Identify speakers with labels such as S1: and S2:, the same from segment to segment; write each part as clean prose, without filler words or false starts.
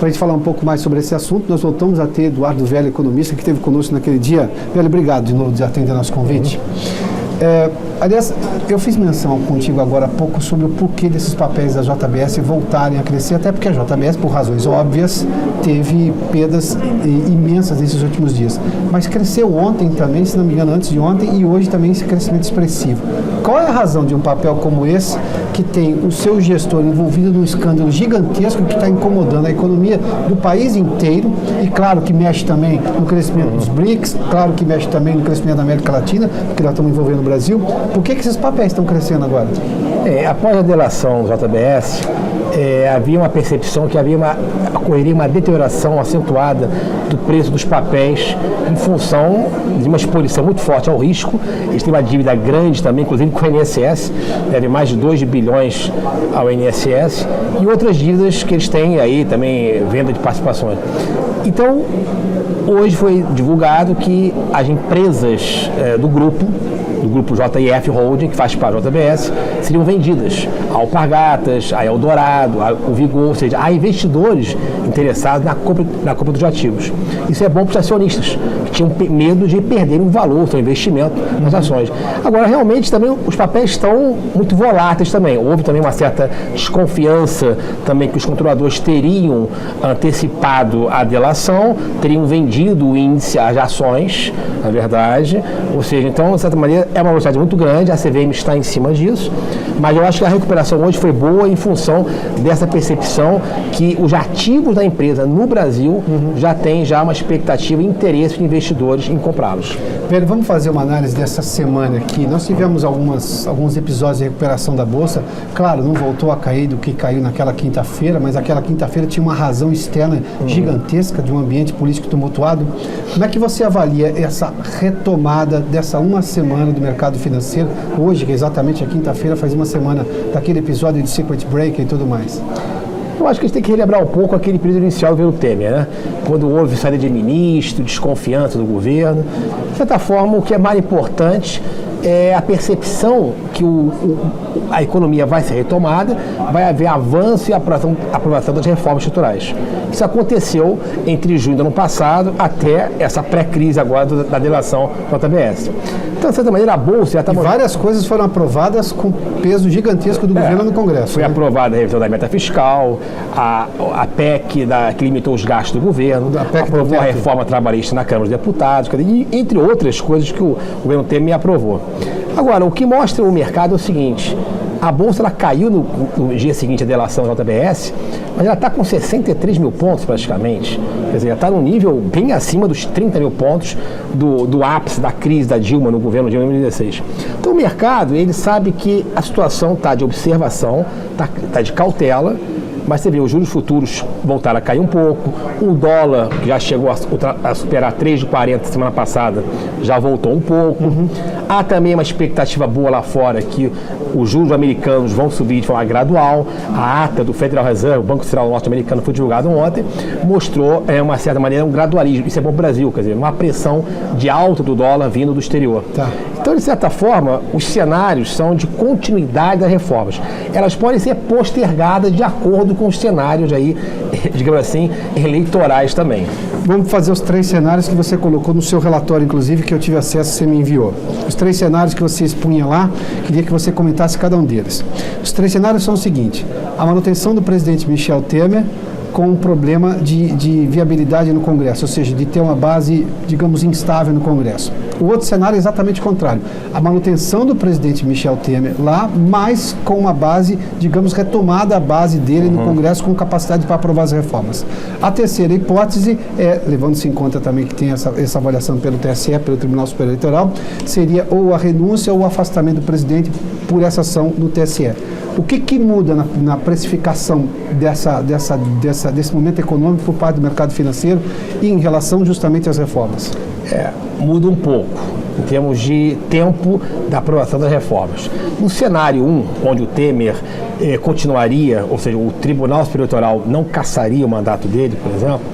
S1: Para a gente falar um pouco mais sobre esse assunto, nós voltamos a ter Eduardo Velho, economista, que esteve conosco naquele dia. Velho, obrigado de novo de atender nosso convite. Aliás, eu fiz menção contigo agora há pouco sobre o porquê desses papéis da JBS voltarem a crescer, até porque a JBS, por razões óbvias, teve perdas imensas nesses últimos dias. Mas cresceu ontem também, se não me engano, antes de ontem, e hoje também esse crescimento expressivo. Qual é a razão de um papel como esse, que tem o seu gestor envolvido num escândalo gigantesco que está incomodando a economia do país inteiro, e claro que mexe também no crescimento dos BRICS, claro que mexe também no crescimento da América Latina, porque nós estamos envolvendo o Brasil. Por que esses papéis estão crescendo agora?
S2: Após a delação do JBS, havia uma percepção que ocorreria uma deterioração acentuada do preço dos papéis em função de uma exposição muito forte ao risco. Eles têm uma dívida grande também, inclusive com o INSS, deve mais de 2 bilhões ao INSS, e outras dívidas que eles têm aí também, venda de participações. Então, hoje foi divulgado que as empresas do grupo JIF Holding, que faz parte da JBS, seriam vendidas a Alpargatas, a Eldorado, o Vigor, ou seja, há investidores interessados na compra dos ativos. Isso é bom para os acionistas, que tinham medo de perderem o valor do seu investimento nas ações. Agora, realmente, também os papéis estão muito voláteis também. Houve também uma certa desconfiança também que os controladores teriam antecipado a delação, teriam vendido o índice, as ações, na verdade. Ou seja, então, de certa maneira, é uma velocidade muito grande, a CVM está em cima disso, mas eu acho que a recuperação hoje foi boa em função dessa percepção que os ativos da empresa no Brasil já têm uma expectativa e interesse de investidores em comprá-los.
S1: Velho, vamos fazer uma análise dessa semana aqui. Nós tivemos alguns episódios de recuperação da Bolsa. Claro, não voltou a cair do que caiu naquela quinta-feira, mas aquela quinta-feira tinha uma razão externa gigantesca de um ambiente político tumultuado. Como é que você avalia essa retomada dessa uma semana do mercado financeiro? Hoje, que é exatamente a quinta-feira, faz uma semana daquele episódio de Circuit Breaker e tudo mais.
S2: Eu acho que a gente tem que relembrar um pouco aquele período inicial do governo Temer, né? Quando houve saída de ministro, desconfiança do governo. De certa forma, o que é mais importante é a percepção que a economia vai ser retomada, vai haver avanço e aprovação das reformas estruturais. Isso aconteceu entre junho do ano passado até essa pré-crise agora da delação do JBS. Então, de certa maneira, a Bolsa já está...
S1: Várias coisas foram aprovadas com peso gigantesco do governo no Congresso.
S2: Foi aprovada a revisão da meta fiscal, a PEC que limitou os gastos do governo, aprovou a reforma trabalhista na Câmara dos Deputados, e entre outras coisas que o governo Temer aprovou. Agora, o que mostra o mercado é o seguinte: a Bolsa ela caiu no dia seguinte à delação da JBS, mas ela está com 63 mil pontos praticamente. Quer dizer, ela está num nível bem acima dos 30 mil pontos do ápice da crise da Dilma no governo Dilma em 2016. Então o mercado, ele sabe que a situação está de observação, está de cautela, mas você vê, os juros futuros voltaram a cair um pouco, o dólar, que já chegou a superar 3,40 semana passada, já voltou um pouco. Há também uma expectativa boa lá fora que os juros americanos vão subir de forma gradual. A ata do Federal Reserve, o Banco Central norte-americano, foi divulgado ontem, mostrou, uma certa maneira, um gradualismo. Isso é bom para o Brasil, quer dizer, uma pressão de alta do dólar vindo do exterior. Então, de certa forma, os cenários são de continuidade das reformas. Elas podem ser postergadas de acordo com os cenários aí, digamos assim, eleitorais também.
S1: Vamos fazer os 3 cenários que você colocou no seu relatório, inclusive, que eu tive acesso, você me enviou. Os 3 cenários que você expunha lá, queria que você comentasse cada um deles. Os 3 cenários são o seguinte: a manutenção do presidente Michel Temer com um problema de viabilidade no Congresso, ou seja, de ter uma base, digamos, instável no Congresso. O outro cenário é exatamente o contrário. A manutenção do presidente Michel Temer lá, mas com uma base, digamos, retomada a base dele no Congresso com capacidade para aprovar as reformas. A terceira hipótese é, levando-se em conta também que tem essa avaliação pelo TSE, pelo Tribunal Superior Eleitoral, seria ou a renúncia ou o afastamento do presidente por essa ação no TSE. O que muda na precificação desse momento econômico por parte do mercado financeiro e em relação justamente às reformas?
S2: Muda um pouco em termos de tempo da aprovação das reformas. No cenário 1, onde o Temer continuaria, ou seja, o Tribunal Superior Eleitoral não cassaria o mandato dele, por exemplo,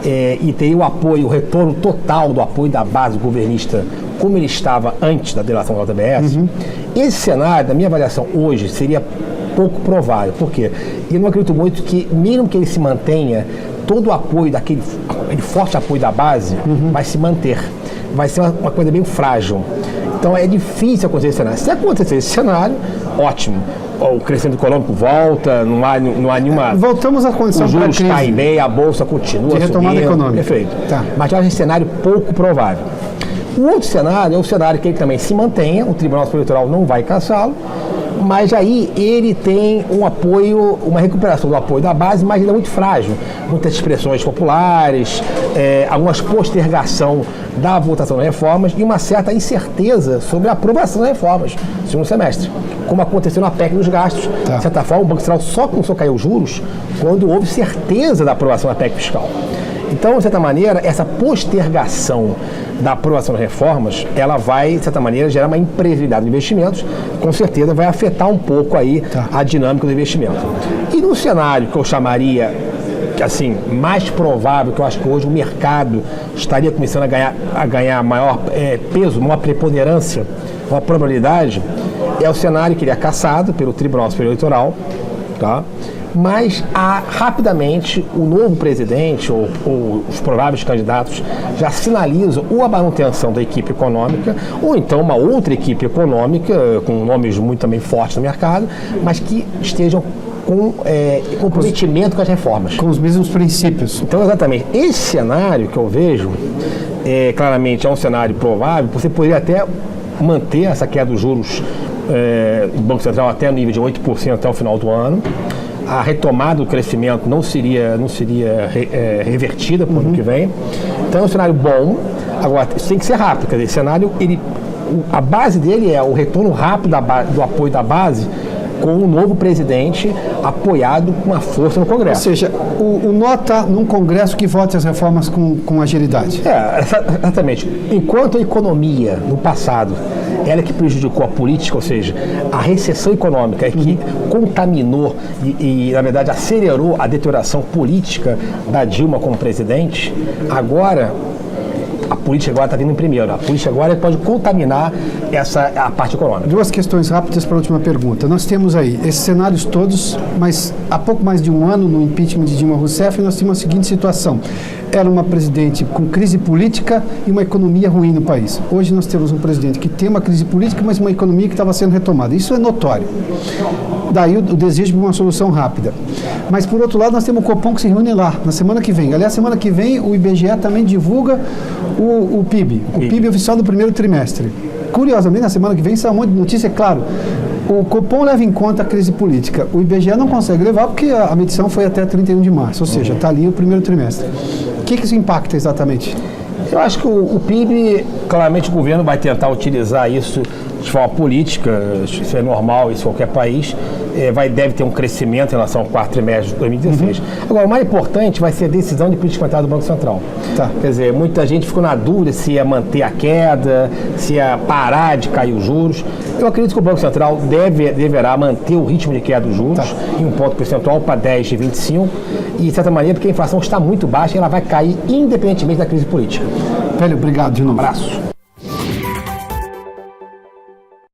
S2: e teria o apoio, o retorno total do apoio da base governista como ele estava antes da delação da JBS, esse cenário, na minha avaliação hoje, seria pouco provável. Por quê? Eu não acredito muito que, mesmo que ele se mantenha todo o apoio aquele forte apoio da base vai se manter. Vai ser uma coisa bem frágil. Então é difícil acontecer esse cenário. Se acontecer esse cenário, ótimo. O crescimento econômico volta, não há nenhuma...
S1: Voltamos à condição
S2: os juros caem bem, a bolsa continua
S1: de retomada
S2: subindo.
S1: Econômica.
S2: Perfeito.
S1: Tá.
S2: Mas eu acho esse cenário pouco provável. O outro cenário é o cenário que ele também se mantenha, o Tribunal Superior Eleitoral não vai cassá-lo, mas aí ele tem um apoio, uma recuperação do apoio da base, mas ainda muito frágil. Muitas expressões populares, algumas postergação da votação das reformas e uma certa incerteza sobre a aprovação das reformas no segundo semestre, como aconteceu na PEC dos gastos.
S1: Tá.
S2: De certa forma, o Banco Central só começou a cair os juros quando houve certeza da aprovação da PEC fiscal. Então, de certa maneira, essa postergação da aprovação das reformas, ela vai, de certa maneira, gerar uma imprevisibilidade de investimentos, com certeza vai afetar um pouco aí a dinâmica do investimento. E no cenário que eu chamaria, assim, mais provável, que eu acho que hoje o mercado estaria começando a ganhar maior peso, uma preponderância, uma probabilidade, é o cenário que ele é cassado pelo Tribunal Superior Eleitoral, tá? Mas rapidamente o novo presidente ou os prováveis candidatos já sinalizam ou a manutenção da equipe econômica ou então uma outra equipe econômica com nomes muito também fortes no mercado, mas que estejam com comprometimento com as reformas.
S1: Com os mesmos princípios.
S2: Então, exatamente, esse cenário que eu vejo, claramente é um cenário provável. Você poderia até manter essa queda dos juros do Banco Central até o nível de 8% até o final do ano. A retomada do crescimento não seria revertida para o ano que vem. Então é um cenário bom. Agora, isso tem que ser rápido. Quer dizer, esse cenário, a base dele é o retorno rápido do apoio da base com um novo presidente apoiado com uma força no Congresso.
S1: Ou seja, o nó está num Congresso que vote as reformas com agilidade.
S2: Exatamente. Enquanto a economia, no passado, ela é que prejudicou a política, ou seja, a recessão econômica é que contaminou e, na verdade, acelerou a deterioração política da Dilma como presidente, agora a política agora está vindo em primeiro. A política agora pode contaminar a parte econômica.
S1: Duas questões rápidas para a última pergunta. Nós temos aí esses cenários todos, mas há pouco mais de um ano, no impeachment de Dilma Rousseff, nós tínhamos a seguinte situação. Era uma presidente com crise política e uma economia ruim no país. Hoje nós temos um presidente que tem uma crise política, mas uma economia que estava sendo retomada. Isso é notório. Daí o desejo de uma solução rápida. Mas, por outro lado, nós temos o Copom que se reúne lá, na semana que vem. Aliás, semana que vem o IBGE também divulga o PIB, o PIB oficial do primeiro trimestre. Curiosamente, na semana que vem, sai um monte de notícia, é claro. O Copom leva em conta a crise política. O IBGE não consegue levar porque a medição foi até 31 de março, ou seja, está ali o primeiro trimestre. O que isso impacta exatamente?
S2: Eu acho que o PIB, claramente o governo vai tentar utilizar isso de forma política, isso é normal em qualquer país, deve ter um crescimento em relação ao quarto trimestre de 2016. Agora, o mais importante vai ser a decisão de política monetária do Banco Central.
S1: Tá.
S2: Quer dizer, muita gente ficou na dúvida se ia manter a queda, se ia parar de cair os juros. Eu acredito que o Banco Central deverá manter o ritmo de queda dos juros em um ponto percentual para 10 de 25 e, de certa maneira, porque a inflação está muito baixa e ela vai cair independentemente da crise política.
S1: Velho, obrigado de novo.
S2: Um abraço.